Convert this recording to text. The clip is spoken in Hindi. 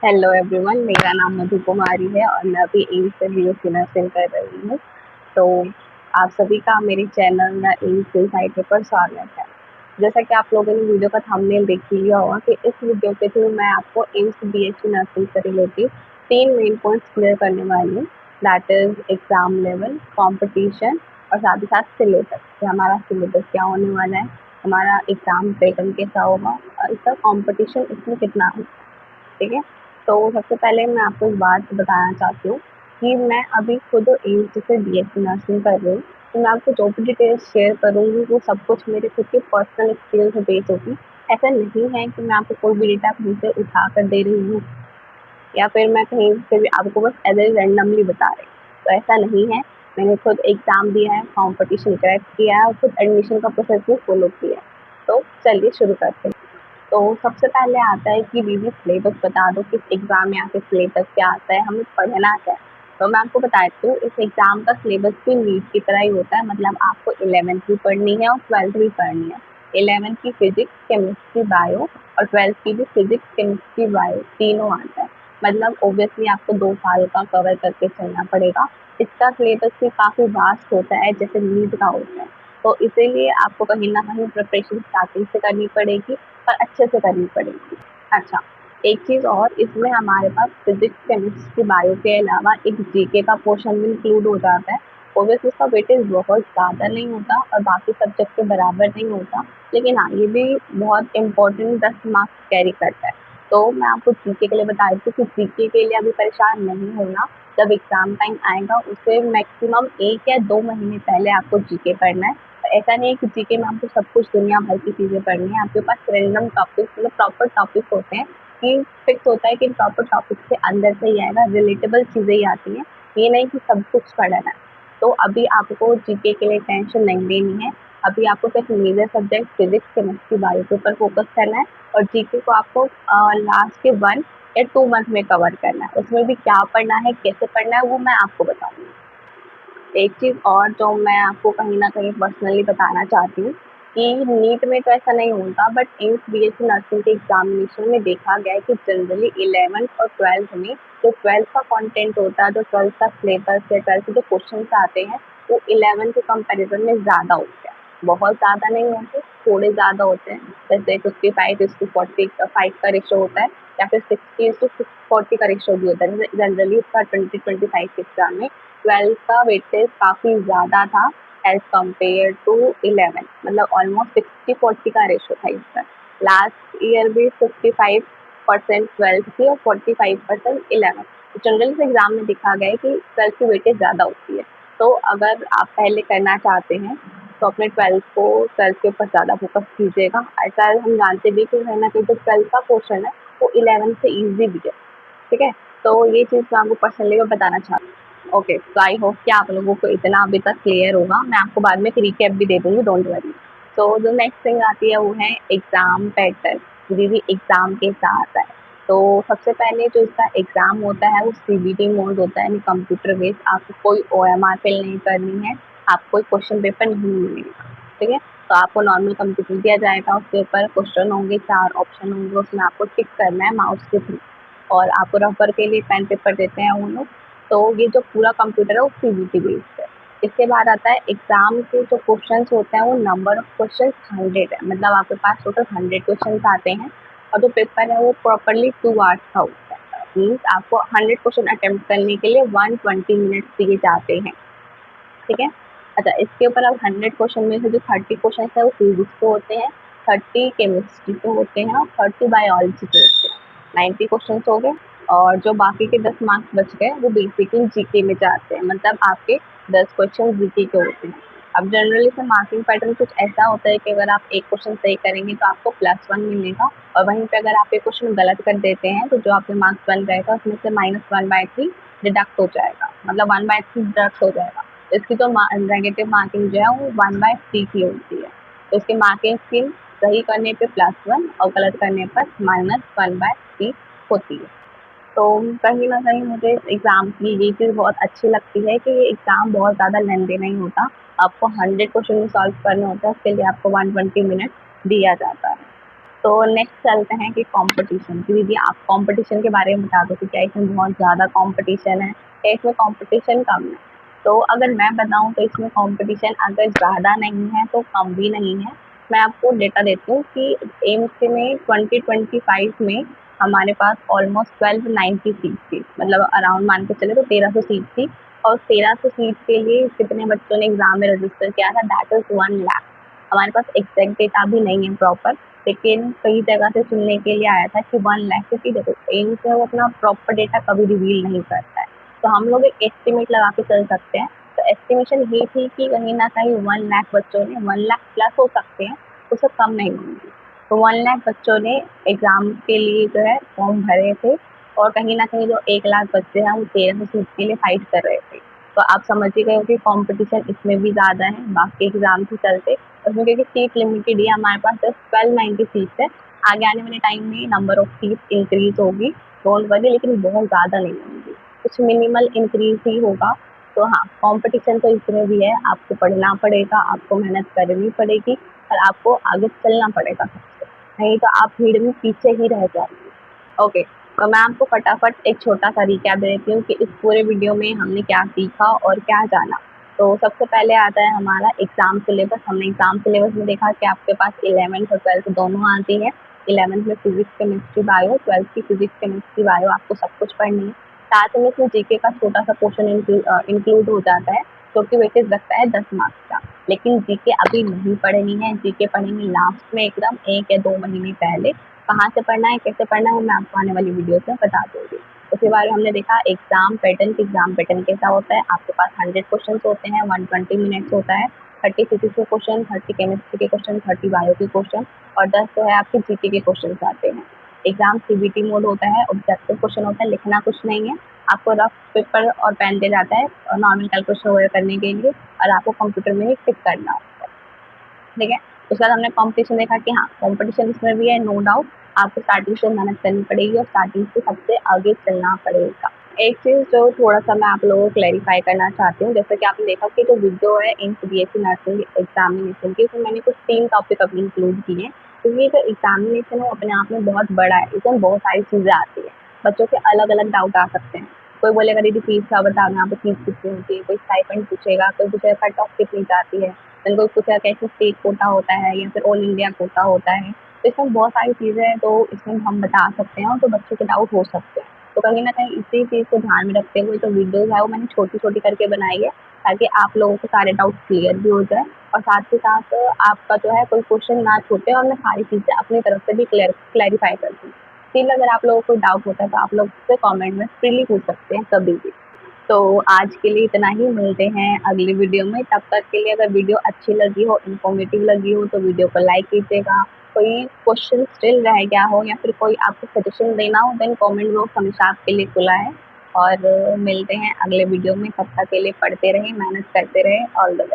हेलो एवरीवन, मेरा नाम मधु कुमारी है और मैं अभी एम्स से बीएससी नर्सिंग कर रही हूँ। तो आप सभी का मेरे चैनल या एम्स इनसाइट पर स्वागत है। जैसा कि आप लोगों ने वीडियो का थंबनेल देख ही लिया होगा कि इस वीडियो के थ्रू मैं आपको एम्स बीएससी नर्सिंग से रिलेटेड 3 मेन पॉइंट्स क्लियर करने वाली हूँ। That is exam level, competition और साथ ही साथ सिलेबस कि हमारा सिलेबस क्या होने वाला है, हमारा एग्जाम पैटर्न कैसा होगा और इसका कॉम्पिटिशन इसमें कितना है। ठीक है, तो सबसे पहले मैं आपको एक बात बताना चाहती हूँ कि मैं अभी खुद एम्स से बीएससी नर्सिंग कर रही हूँ। तो मैं आपको जो भी डिटेल्स शेयर करूँगी वो सब कुछ मेरे खुद के पर्सनल एक्सपीरियंस पे बेस्ड होगी। ऐसा नहीं है कि मैं आपको कोई भी डेटा कहीं से उठा कर दे रही हूँ या फिर मैं कहीं से भी आपको बस ऐसे रैंडमली बता रही हूँ। तो ऐसा नहीं है। मैंने खुद एग्ज़ाम दिया है, कॉम्पिटिशन क्रैक किया है और खुद एडमिशन का प्रोसेस भी फॉलो किया है। तो चलिए शुरू करते हैं। तो सबसे पहले आता है कि दीदी सिलेबस बता दो, किस एग्ज़ाम में आपके सिलेबस क्या आता है, हमें पढ़ना क्या है। तो मैं आपको बताती हूँ, इस एग्ज़ाम का सिलेबस भी नीट की तरह ही होता है। मतलब आपको 11th भी पढ़नी है और 12th भी पढ़नी है। 11th की फिजिक्स, केमिस्ट्री, बायो और 12th की भी फिजिक्स, केमिस्ट्री, बायो तीनों आता है। मतलब ऑब्वियसली आपको 2 साल का कवर करके चलना पड़ेगा। इसका सिलेबस भी काफ़ी वास्ट होता है, जैसे नीट का होता है। तो इसीलिए आपको कहीं न कहीं प्रिपरेशन स्टार्टिंग से करनी पड़ेगी और अच्छे से करनी पड़ेगी। अच्छा, एक चीज़ और, इसमें हमारे पास फिजिक्स, केमिस्ट्री, बायो के अलावा एक जीके का पोर्शन भी इंक्लूड हो जाता है। ऑब्वियसली इसका वेटेज बहुत ज़्यादा नहीं होता और बाकी सब्जेक्ट के बराबर नहीं होता, लेकिन हाँ, ये भी बहुत इम्पोर्टेंट 10 मार्क्स कैरी करता है। तो मैं आपको जीके के लिए बता देती हूँ कि जीके के लिए अभी परेशान नहीं होना। जब एग्ज़ाम टाइम आएगा उससे मैक्सिमम 1 या 2 महीने पहले आपको जीके पढ़ना है। ऐसा नहीं है कि जीके में आपको सब कुछ दुनिया भर की चीज़ें पढ़नी है। आपके पास रैंडम टॉपिक्स, मतलब प्रॉपर टॉपिक्स होते हैं कि फिक्स होता है कि इन प्रॉपर टॉपिक्स के अंदर से ही आएगा, रिलेटेबल चीज़ें ही आती हैं। ये नहीं कि सब कुछ पढ़ना है। तो अभी आपको जीके के लिए टेंशन नहीं लेनी है। अभी आपको सिर्फ major subject physics, chemistry, bio के ऊपर फोकस करना है और जीके को आपको लास्ट के 1 या 2 मंथ में कवर करना है। उसमें भी क्या पढ़ना है, कैसे पढ़ना है, वो मैं आपको बताऊँगी। एक चीज़ और जो मैं आपको कहीं न कहीं पर्सनली बताना चाहती हूँ कि नीट में तो ऐसा नहीं होता, बट एम्स बीएससी नर्सिंग के एग्ज़ामिनेशन में देखा गया है कि जनरली 11th और 12th में जो 12th का कंटेंट होता है, जो 12th का सिलेबस या 12th के जो क्वेश्चंस आते हैं, वो 11th के कंपैरिज़न में ज़्यादा होते हैं। बहुत ज़्यादा नहीं होते, थोड़े ज़्यादा होते हैं। जैसे 55:45 का रेशियो होता है या फिर 60:40 का रेशियो भी होता है। जैसे जनरली इसका 2025 के एग्ज़ाम में 12th का वेटेज काफ़ी ज़्यादा था एज़ कम्पेयर टू 11, मतलब ऑलमोस्ट 60-40 का रेशियो था इसका। लास्ट ईयर भी 55% 12th की और 45% 11। तो जनरली इस एग्ज़ाम में देखा गया है कि 12th की वेटेज ज़्यादा होती है। तो अगर आप पहले करना चाहते हैं तो अपने 12th के ऊपर ज़्यादा फोकस कीजिएगा। ऐसा हम जानते भी कि कहीं न कहीं जो 12th का पोर्शन है वो 11th से ईज़ी भी है। ठीक है? तो ये चीज़ मैं आपको पर्सनली मैं बताना चाहती हूँ। ओके, तो आई होप कि आप लोगों को इतना अभी तक क्लियर होगा। मैं आपको बाद में एक रिकैप भी दे दूँगी, डोंट वरी। तो जो नेक्स्ट थिंग आती है वो है एग्ज़ाम पैटर्न। दीदी एग्ज़ाम कैसा आता है? तो सबसे पहले जो इसका एग्ज़ाम होता है वो सीबीटी मोड होता है, यानी कंप्यूटर बेस्ड। आपको कोई ओएमआर फिल नहीं करनी है, आपको कोई क्वेश्चन पेपर नहीं मिलेगा। ठीक है? तो आपको नॉर्मल कंप्यूटर दिया जाएगा, उसके ऊपर क्वेश्चन होंगे, 4 ऑप्शन होंगे, उसमें आपको टिक करना है माउस के थ्रू। और आपको रबर के लिए पेन पेपर देते हैं वो लोग। तो ये जो पूरा कंप्यूटर है वो सीबीटी बेस्ड है। इसके बाद आता है एग्ज़ाम के जो क्वेश्चंस होते हैं वो नंबर ऑफ क्वेश्चंस 100 है, मतलब आपके पास टोटल 100 क्वेश्चंस आते हैं और जो पेपर है वो प्रॉपर्ली 2 आवर्स का होता है। मीन्स आपको 100 क्वेश्चन अटेम्प्ट करने के लिए 120 मिनट्स दिए जाते हैं। ठीक है? अच्छा, इसके ऊपर अब 100 क्वेश्चन में से जो 30 क्वेश्चन है वो फिजिक्स के होते हैं, 30 केमिस्ट्री के होते हैं और 30 बायोलॉजी के होते हैं। 90 क्वेश्चन हो गए और जो बाकी के 10 मार्क्स बच गए वो बेसिकली जीके में जाते हैं, मतलब आपके 10 क्वेश्चन जीके के होते हैं। अब जनरली से मार्किंग पैटर्न कुछ ऐसा होता है कि अगर आप एक क्वेश्चन सही करेंगे तो आपको +1 मिलेगा और वहीं पे अगर आप एक क्वेश्चन गलत कर देते हैं तो जो आपके मार्क्स बन जाएगा उसमें से -1/3 डिडक्ट हो जाएगा, मतलब 1/3 डिडक्ट हो जाएगा। इसकी जो नेगेटिव मार्किंग जो है वो 1/3 की होती है। तो इसकी मार्किंग स्कीम सही करने पे +1 और गलत करने पर -1/3 होती है। तो कहीं न कहीं मुझे इस एग्ज़ाम की ये चीज़ बहुत अच्छी लगती है कि ये एग्ज़ाम बहुत ज़्यादा लेंथी नहीं होता। आपको 100 क्वेश्चन सॉल्व करने होते हैं, उसके लिए आपको 120 मिनट दिया जाता है। तो नेक्स्ट चलते हैं कि कंपटीशन की। दीदी आप कंपटीशन के बारे में बता दो कि क्या इसमें बहुत ज़्यादा कंपटीशन है या इसमें कंपटीशन कम है। तो अगर मैं बताऊं तो इसमें कंपटीशन अगर ज़्यादा नहीं है तो कम भी नहीं है। मैं आपको डेटा देती हूँ कि एम्स में 2025 में हमारे पास ऑलमोस्ट 1290 सीट थी, मतलब अराउंड मान के चले तो 1300 सीट थी। और 1300 सीट के लिए कितने बच्चों ने एग्जाम में रजिस्टर किया था, दैट इज 1 लाख। हमारे पास एग्जैक्ट डेटा भी नहीं है प्रॉपर, लेकिन कई जगह से सुनने के लिए आया था कि 1 लाख, क्योंकि देखो एम्स है वो अपना प्रॉपर डेटा कभी रिवील नहीं करता है। तो हम लोग एक एस्टिमेट लगा के चल सकते हैं। तो एस्टिमेशन ये थी कि कहीं ना कहीं 1 लाख बच्चों ने, 1 लाख प्लस हो सकते हैं, उससे कम नहीं होंगे। तो 1 लाख बच्चों ने एग्जाम के लिए जो है फॉर्म भरे थे, और कहीं ना कहीं जो 1 लाख बच्चे हैं वो 1300 सीट के लिए फाइट कर रहे थे। तो आप समझ ही गए हो कि कॉम्पिटिशन इसमें भी ज़्यादा है बाकी एग्जाम के चलते। उसमें क्योंकि सीट लिमिटेड ही हमारे पास जस्ट 1290 सीट्स है। आगे आने वाले टाइम में नंबर ऑफ सीट इंक्रीज होगी, डोंट वरी, लेकिन बहुत ज़्यादा नहीं होंगी, कुछ मिनिमल इंक्रीज ही होगा। तो हाँ, कंपटीशन तो इसमें भी है, आपको पढ़ना पड़ेगा, आपको मेहनत करनी पड़ेगी, और आपको आगे चलना पड़ेगा सबसे, नहीं तो आप भीड़ में पीछे ही रह जाएंगे। ओके, तो मैं आपको फटाफट एक छोटा सा रिकैप दे देती हूँ कि इस पूरे वीडियो में हमने क्या सीखा और क्या जाना। तो सबसे पहले आता है हमारा एग्जाम सिलेबस। हमने एग्जाम सिलेबस में देखा कि आपके पास 11th और 12th दोनों आती है। 11th में फिजिक्स केमिस्ट्री बायो, 12th की फिजिक्स केमिस्ट्री बायो आपको सब कुछ पढ़नी है। साथ में इसमें जीके का छोटा सा पोर्शन इंक्लूड हो जाता है, जो कि वेटेज रखता है 10 मार्क्स का। लेकिन जीके अभी नहीं पढ़नी है, जीके पढ़ेंगे लास्ट में, एकदम 1 या 2 महीने पहले। कहाँ से पढ़ना है, कैसे पढ़ना है, वो मैं आपको आने वाली वीडियो में बता दूंगी। उसके बारे में हमने देखा एग्जाम पैटर्न की। एग्जाम पैटर्न कैसा होता है, आपके पास 100 क्वेश्चन होते हैं, 120 मिनट्स होता है। 30 फिजिक्स के क्वेश्चन, 30 केमिस्ट्री के क्वेश्चन, 30 बायो के क्वेश्चन, और 10 जो है आपके जीके के क्वेश्चन आते हैं। एग्जाम सीबीटी मोड होता है, ऑब्जेक्टिव क्वेश्चन होता है, लिखना कुछ नहीं है, आपको रफ पेपर और पेन दे जाता है नॉर्मल कैलकुलेशन वगैरह करने के लिए, और आपको कंप्यूटर में ही टिक करना होता है। ठीक है, उसके बाद हमने कंपटीशन देखा कि हाँ कंपटीशन इसमें भी है, नो डाउट। आपको स्टार्टिंग से मेहनत करनी पड़ेगी और स्टार्टिंग से सबसे आगे चलना पड़ेगा। एक चीज़ जो थोड़ा-सा मैं आप लोगों को क्लैरिफ़ाई करना चाहती हूँ, जैसे कि आपने देखा कि जो वीडियो है इन सीबीएसई नर्सिंग एग्ज़ामिनेशन की, उसमें मैंने कुछ 3 टॉपिक अभी इंक्लूड किए हैं, क्योंकि ये जो एग्ज़ामिनेशन है वो अपने आप में बहुत बड़ा है, इसमें बहुत सारी चीज़ें आती हैं। बच्चों के अलग-अलग डाउट आ सकते हैं। कोई बोलेगा दीदी फीस का बताओ, यहाँ पे फीस कितनी होती है, कोई स्टाइपेंड पूछेगा, कोई पूछेगा कट ऑफ कितनी जाती है, फिर कोई पूछेगा कैसे स्टेट कोटा होता है या फिर ऑल इंडिया कोटा होता है। तो इसमें बहुत सारी चीज़ें हैं, तो इसमें हम बता सकते हैं, तो बच्चों के डाउट हो सकते हैं। तो कहीं न कहीं इसी चीज़ को ध्यान में रखते हुए जो वीडियोज़ है वो मैंने छोटी-छोटी करके बनाई है, ताकि आप लोगों के सारे डाउट क्लियर भी हो जाए, और साथ ही साथ आपका जो है कोई क्वेश्चन ना छूटे, और मैं सारी चीज़ें अपनी तरफ से भी क्लैरिफ़ाई कर दूँ। स्टिल अगर आप लोगों को कोई डाउट होता है तो आप लोग मुझसे कमेंट में फ्रीली पूछ सकते हैं कभी भी। तो आज के लिए इतना ही, मिलते हैं अगली वीडियो में। तब तक के लिए अगर वीडियो अच्छी लगी हो, इन्फॉर्मेटिव लगी हो, तो वीडियो को लाइक कीजिएगा। कोई क्वेश्चन स्टिल रह गया हो या फिर कोई आपको सजेशन देना हो, देन कमेंट बॉक्स हमेशा आपके लिए खुला है। और मिलते हैं अगले वीडियो में, तब तक के लिए पढ़ते रहें, मेहनत करते रहें। All the best.